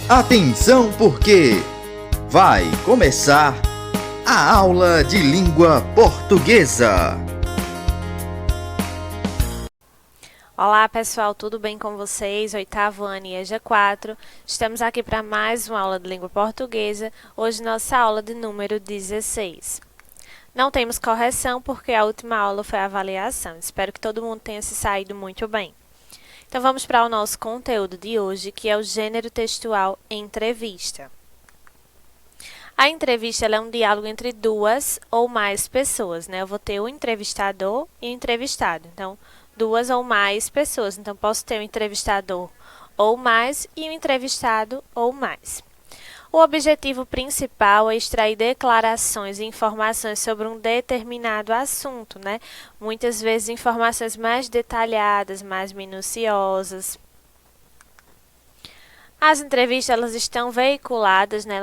Atenção, porque vai começar a aula de língua portuguesa. Olá pessoal, tudo bem com vocês? Oitavo ano EJA 4. Estamos aqui para mais uma aula de língua portuguesa. Hoje nossa aula de número 16. Não temos correção porque a última aula foi a avaliação. Espero que todo mundo tenha se saído muito bem. Então vamos para o nosso conteúdo de hoje, que é o gênero textual entrevista. A entrevista ela é um diálogo entre duas ou mais pessoas, né? Eu vou ter o entrevistador e o entrevistado. Então, duas ou mais pessoas. Então, posso ter o entrevistador ou mais e o entrevistado ou mais. O objetivo principal é extrair declarações e informações sobre um determinado assunto, né? Muitas vezes informações mais detalhadas, mais minuciosas. As entrevistas elas estão veiculadas, né?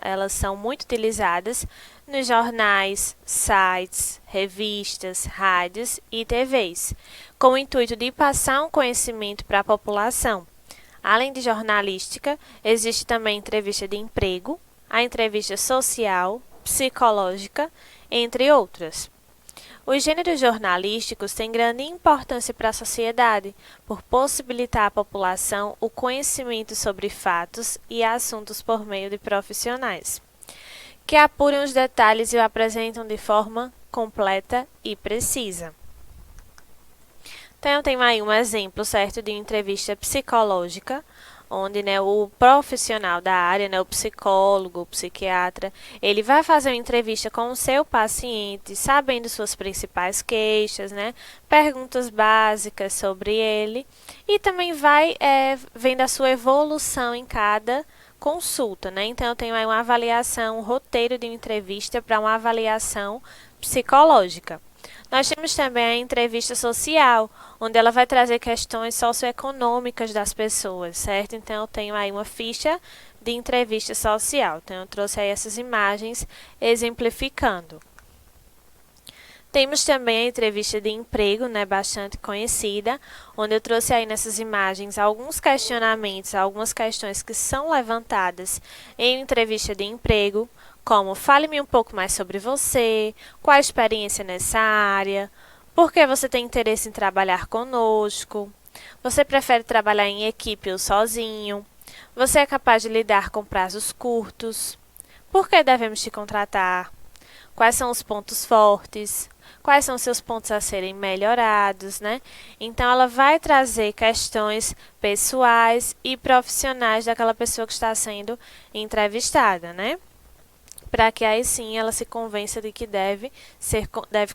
Elas são muito utilizadas nos jornais, sites, revistas, rádios e TVs, com o intuito de passar um conhecimento para a população. Além de jornalística, existe também entrevista de emprego, a entrevista social, psicológica, entre outras. Os gêneros jornalísticos têm grande importância para a sociedade, por possibilitar à população o conhecimento sobre fatos e assuntos por meio de profissionais, que apuram os detalhes e o apresentam de forma completa e precisa. Então, eu tenho aí um exemplo, certo, de uma entrevista psicológica, onde o profissional da área, o psicólogo, o psiquiatra, ele vai fazer uma entrevista com o seu paciente, sabendo suas principais queixas, perguntas básicas sobre ele, e também vai vendo a sua evolução em cada consulta, Então, eu tenho aí uma avaliação, um roteiro de uma entrevista para uma avaliação psicológica. Nós temos também a entrevista social, onde ela vai trazer questões socioeconômicas das pessoas, certo? Então, eu tenho aí uma ficha de entrevista social. Então, eu trouxe aí essas imagens exemplificando. Temos também a entrevista de emprego, bastante conhecida, onde eu trouxe aí nessas imagens alguns questionamentos, algumas questões que são levantadas em entrevista de emprego, como fale-me um pouco mais sobre você, qual a experiência nessa área, por que você tem interesse em trabalhar conosco, você prefere trabalhar em equipe ou sozinho, você é capaz de lidar com prazos curtos, por que devemos te contratar, quais são os pontos fortes, quais são seus pontos a serem melhorados, Então, ela vai trazer questões pessoais e profissionais daquela pessoa que está sendo entrevistada, Para que aí sim ela se convença de que deve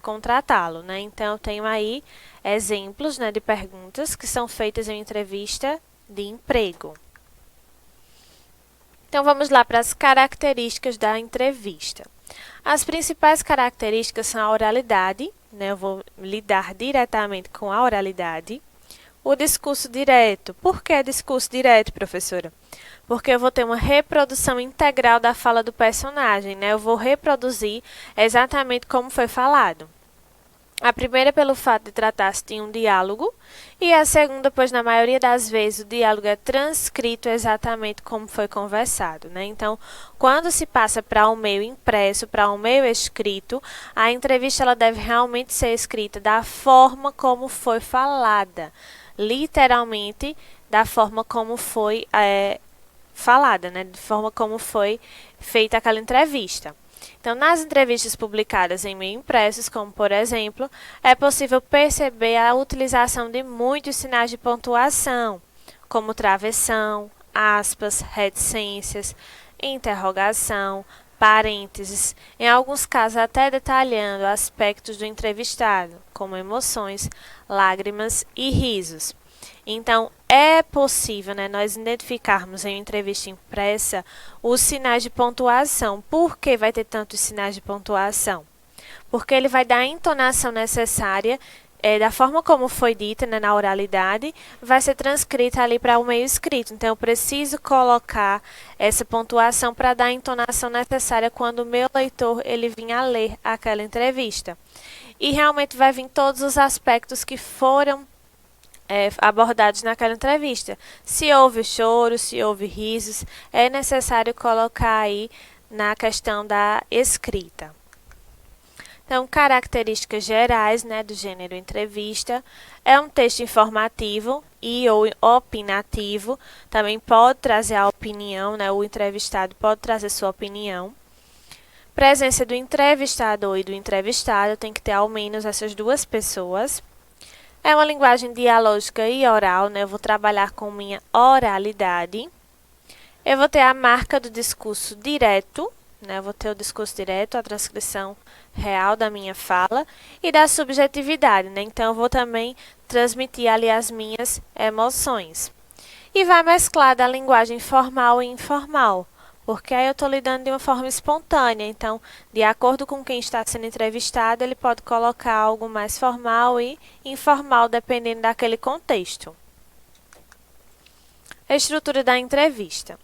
contratá-lo, Então, eu tenho aí exemplos, de perguntas que são feitas em entrevista de emprego. Então, vamos lá para as características da entrevista. As principais características são a oralidade, eu vou lidar diretamente com a oralidade. O discurso direto. Por que discurso direto, professora? Porque eu vou ter uma reprodução integral da fala do personagem, Eu vou reproduzir exatamente como foi falado. A primeira pelo fato de tratar-se de um diálogo e a segunda, pois na maioria das vezes o diálogo é transcrito exatamente como foi conversado, Então, quando se passa para um meio impresso, para um meio escrito, a entrevista ela deve realmente ser escrita da forma como foi falada, literalmente da forma como foi falada, de forma como foi feita aquela entrevista. Então, nas entrevistas publicadas em meio impressos, como por exemplo, é possível perceber a utilização de muitos sinais de pontuação, como travessão, aspas, reticências, interrogação, parênteses, em alguns casos até detalhando aspectos do entrevistado, como emoções, lágrimas e risos. Então, é possível nós identificarmos em uma entrevista impressa os sinais de pontuação. Por que vai ter tantos sinais de pontuação? Porque ele vai dar a entonação necessária, da forma como foi dita na oralidade, vai ser transcrita ali para o meio escrito. Então, eu preciso colocar essa pontuação para dar a entonação necessária quando o meu leitor ele vir a ler aquela entrevista. E realmente vai vir todos os aspectos que foram abordados naquela entrevista. Se houve choro, se houve risos, é necessário colocar aí na questão da escrita. Então, características gerais, né, do gênero entrevista. É um texto informativo e ou opinativo. Também pode trazer a opinião, né, o entrevistado pode trazer sua opinião. Presença do entrevistador e do entrevistado, tem que ter ao menos essas duas pessoas. É uma linguagem dialógica e oral, né? Eu vou trabalhar com minha oralidade. Eu vou ter a marca do discurso direto, né? Eu vou ter o discurso direto, a transcrição real da minha fala e da subjetividade, né? Então, eu vou também transmitir ali as minhas emoções. E vai mesclar da linguagem formal e informal, porque aí eu estou lidando de uma forma espontânea. Então, de acordo com quem está sendo entrevistado, ele pode colocar algo mais formal e informal, dependendo daquele contexto. A estrutura da entrevista.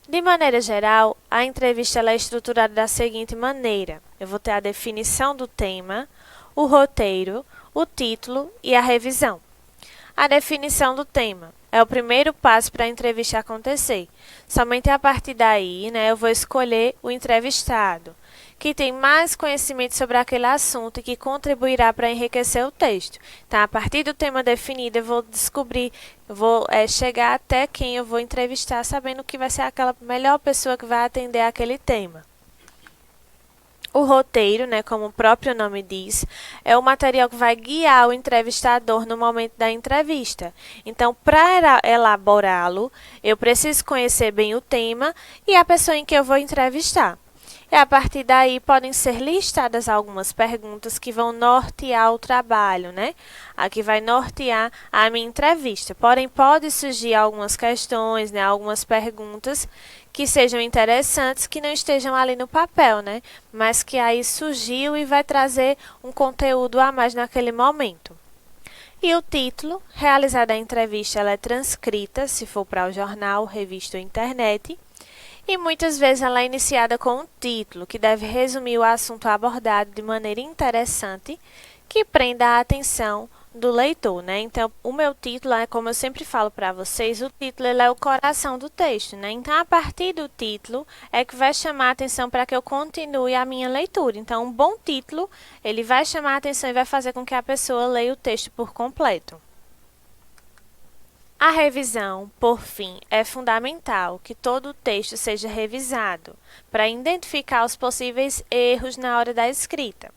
De maneira geral, a entrevista ela é estruturada da seguinte maneira. Eu vou ter a definição do tema, o roteiro, o título e a revisão. A definição do tema é o primeiro passo para a entrevista acontecer. Somente a partir daí, né, eu vou escolher o entrevistado, que tem mais conhecimento sobre aquele assunto e que contribuirá para enriquecer o texto. Então, a partir do tema definido, eu vou descobrir, chegar até quem eu vou entrevistar, sabendo que vai ser aquela melhor pessoa que vai atender aquele tema. O roteiro, né, como o próprio nome diz, é o material que vai guiar o entrevistador no momento da entrevista. Então, para elaborá-lo, eu preciso conhecer bem o tema e a pessoa em que eu vou entrevistar. E a partir daí podem ser listadas algumas perguntas que vão nortear o trabalho, né? Aqui vai nortear a minha entrevista. Porém, pode surgir algumas questões, né? Algumas perguntas que sejam interessantes, que não estejam ali no papel, né? Mas que aí surgiu e vai trazer um conteúdo a mais naquele momento. E o título, realizada a entrevista, ela é transcrita, se for para o jornal, revista ou internet. E muitas vezes ela é iniciada com um título, que deve resumir o assunto abordado de maneira interessante, que prenda a atenção do leitor, né? Então, o meu título, como eu sempre falo para vocês, o título ele é o coração do texto, né? Então, a partir do título é que vai chamar a atenção para que eu continue a minha leitura. Então, um bom título, ele vai chamar a atenção e vai fazer com que a pessoa leia o texto por completo. A revisão, por fim, é fundamental que todo o texto seja revisado para identificar os possíveis erros na hora da escrita.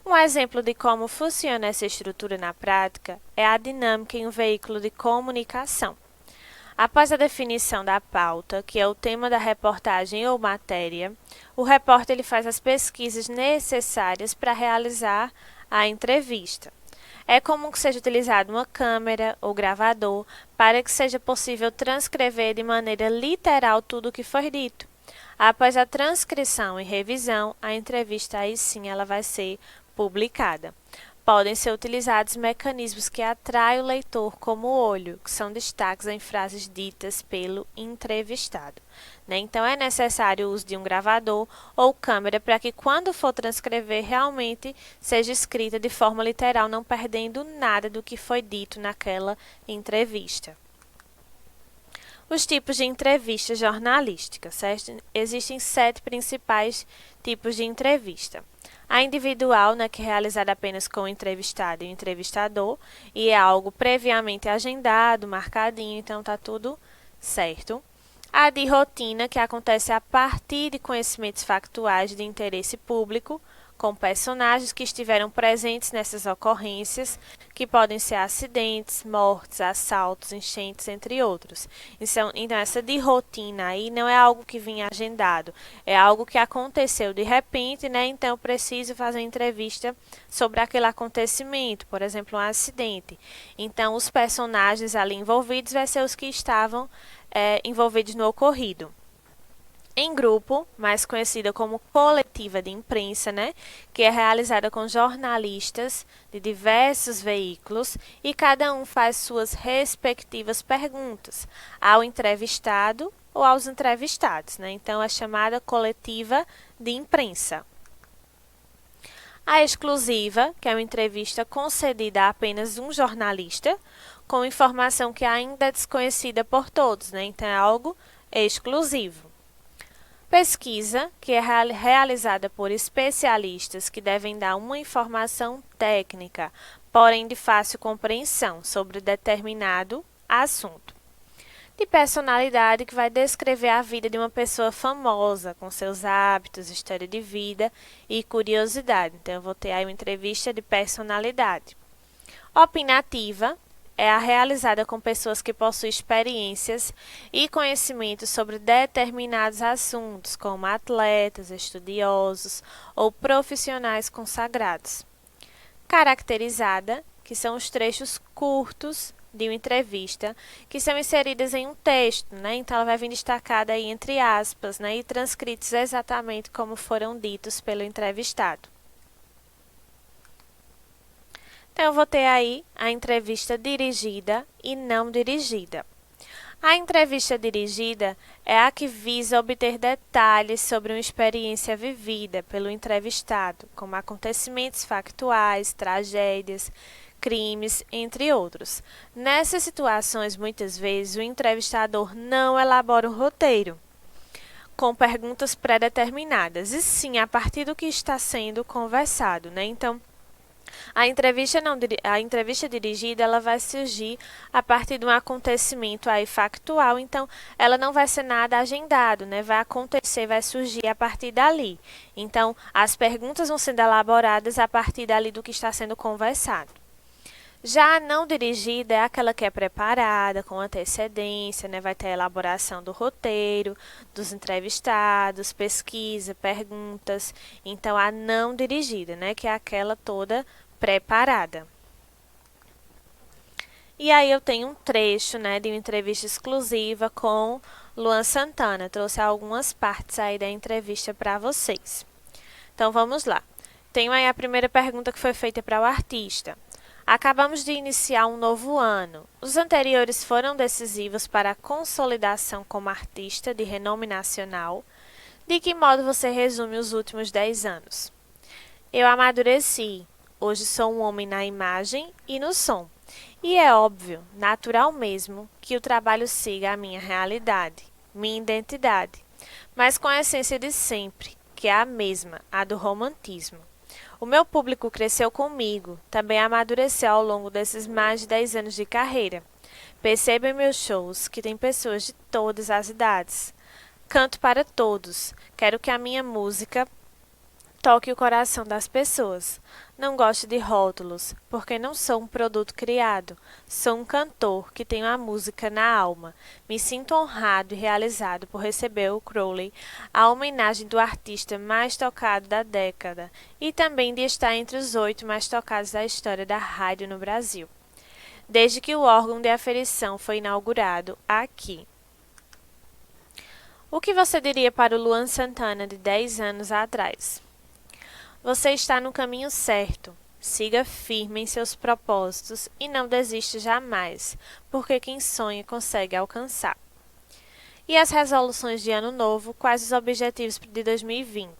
Um exemplo de como funciona essa estrutura na prática é a dinâmica em um veículo de comunicação. Após a definição da pauta, que é o tema da reportagem ou matéria, o repórter ele faz as pesquisas necessárias para realizar a entrevista. É comum que seja utilizada uma câmera ou gravador para que seja possível transcrever de maneira literal tudo o que foi dito. Após a transcrição e revisão, a entrevista aí sim ela vai ser publicada. Podem ser utilizados mecanismos que atraem o leitor, como o olho, que são destaques em frases ditas pelo entrevistado, né? Então, é necessário o uso de um gravador ou câmera para que, quando for transcrever, realmente seja escrita de forma literal, não perdendo nada do que foi dito naquela entrevista. Os tipos de entrevista jornalística, certo? Existem 7 principais tipos de entrevista. A individual, né, que é realizada apenas com o entrevistado e o entrevistador, e é algo previamente agendado, marcadinho, então está tudo certo. A de rotina, que acontece a partir de conhecimentos factuais de interesse público, com personagens que estiveram presentes nessas ocorrências, que podem ser acidentes, mortes, assaltos, enchentes, entre outros. Então, essa de rotina aí não é algo que vinha agendado, é algo que aconteceu de repente, né? Então, eu preciso fazer entrevista sobre aquele acontecimento, por exemplo, um acidente. Então, os personagens ali envolvidos vão ser os que estavam envolvidos no ocorrido. Em grupo, mais conhecida como coletiva de imprensa, né, que é realizada com jornalistas de diversos veículos e cada um faz suas respectivas perguntas ao entrevistado ou aos entrevistados, né? Então, é chamada coletiva de imprensa. A exclusiva, que é uma entrevista concedida a apenas um jornalista, com informação que ainda é desconhecida por todos, né? Então, é algo exclusivo. Pesquisa, que é realizada por especialistas que devem dar uma informação técnica, porém de fácil compreensão, sobre determinado assunto. De personalidade, que vai descrever a vida de uma pessoa famosa, com seus hábitos, história de vida e curiosidade. Então, eu vou ter aí uma entrevista de personalidade. Opinativa é a realizada com pessoas que possuem experiências e conhecimentos sobre determinados assuntos, como atletas, estudiosos ou profissionais consagrados. Caracterizada, que são os trechos curtos de uma entrevista, que são inseridas em um texto, né? Então, ela vai vir destacada aí entre aspas, né? E transcritos exatamente como foram ditos pelo entrevistado. Então, eu vou ter aí a entrevista dirigida e não dirigida. A entrevista dirigida é a que visa obter detalhes sobre uma experiência vivida pelo entrevistado, como acontecimentos factuais, tragédias, crimes, entre outros. Nessas situações, muitas vezes, o entrevistador não elabora um roteiro com perguntas pré-determinadas, e sim a partir do que está sendo conversado, né? Então, a entrevista dirigida, ela vai surgir a partir de um acontecimento aí factual, então ela não vai ser nada agendado, né? Vai acontecer, vai surgir a partir dali. Então, as perguntas vão sendo elaboradas a partir dali do que está sendo conversado. Já a não dirigida é aquela que é preparada com antecedência, né? Vai ter a elaboração do roteiro, dos entrevistados, pesquisa, perguntas. Então, a não dirigida, né? Que é aquela toda preparada. E aí eu tenho um trecho, né, de uma entrevista exclusiva com Luan Santana. Trouxe algumas partes aí da entrevista para vocês. Então, vamos lá. Tenho aí a primeira pergunta que foi feita para o artista. Acabamos de iniciar um novo ano. Os anteriores foram decisivos para a consolidação como artista de renome nacional. De que modo você resume os últimos 10 anos? Eu amadureci. Hoje sou um homem na imagem e no som. E é óbvio, natural mesmo, que o trabalho siga a minha realidade, minha identidade, mas com a essência de sempre, que é a mesma, a do romantismo. O meu público cresceu comigo, também amadureceu ao longo desses mais de 10 anos de carreira. Perceba em meus shows que tem pessoas de todas as idades. Canto para todos, quero que a minha música toque o coração das pessoas. Não gosto de rótulos, porque não sou um produto criado. Sou um cantor que tenho a música na alma. Me sinto honrado e realizado por receber o Crowley, a homenagem do artista mais tocado da década, e também de estar entre os 8 mais tocados da história da rádio no Brasil, desde que o órgão de aferição foi inaugurado aqui. O que você diria para o Luan Santana de 10 anos atrás? Você está no caminho certo. Siga firme em seus propósitos e não desista jamais, porque quem sonha consegue alcançar. E as resoluções de ano novo, quais os objetivos de 2020?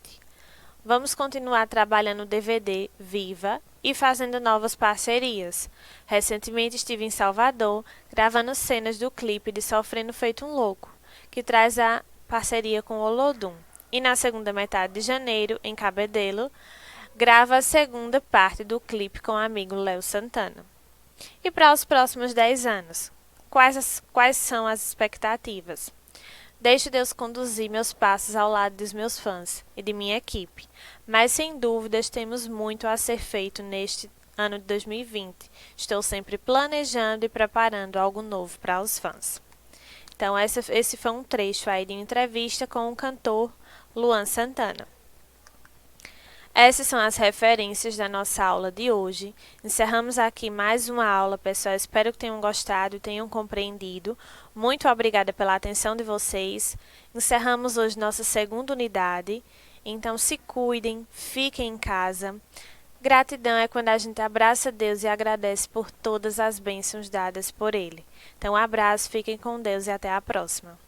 Vamos continuar trabalhando no DVD Viva e fazendo novas parcerias. Recentemente estive em Salvador, gravando cenas do clipe de Sofrendo Feito um Louco, que traz a parceria com o Olodum. E na segunda metade de janeiro, em Cabedelo, grava a segunda parte do clipe com o amigo Léo Santana. E para os próximos 10 anos, quais são as expectativas? Deixo Deus conduzir meus passos ao lado dos meus fãs e de minha equipe, mas sem dúvidas temos muito a ser feito neste ano de 2020. Estou sempre planejando e preparando algo novo para os fãs. Então, esse foi um trecho aí de uma entrevista com o cantor Luan Santana. Essas são as referências da nossa aula de hoje. Encerramos aqui mais uma aula, pessoal. Espero que tenham gostado e tenham compreendido. Muito obrigada pela atenção de vocês. Encerramos hoje nossa segunda unidade. Então, se cuidem, fiquem em casa. Gratidão é quando a gente abraça Deus e agradece por todas as bênçãos dadas por Ele. Então, um abraço, fiquem com Deus e até a próxima.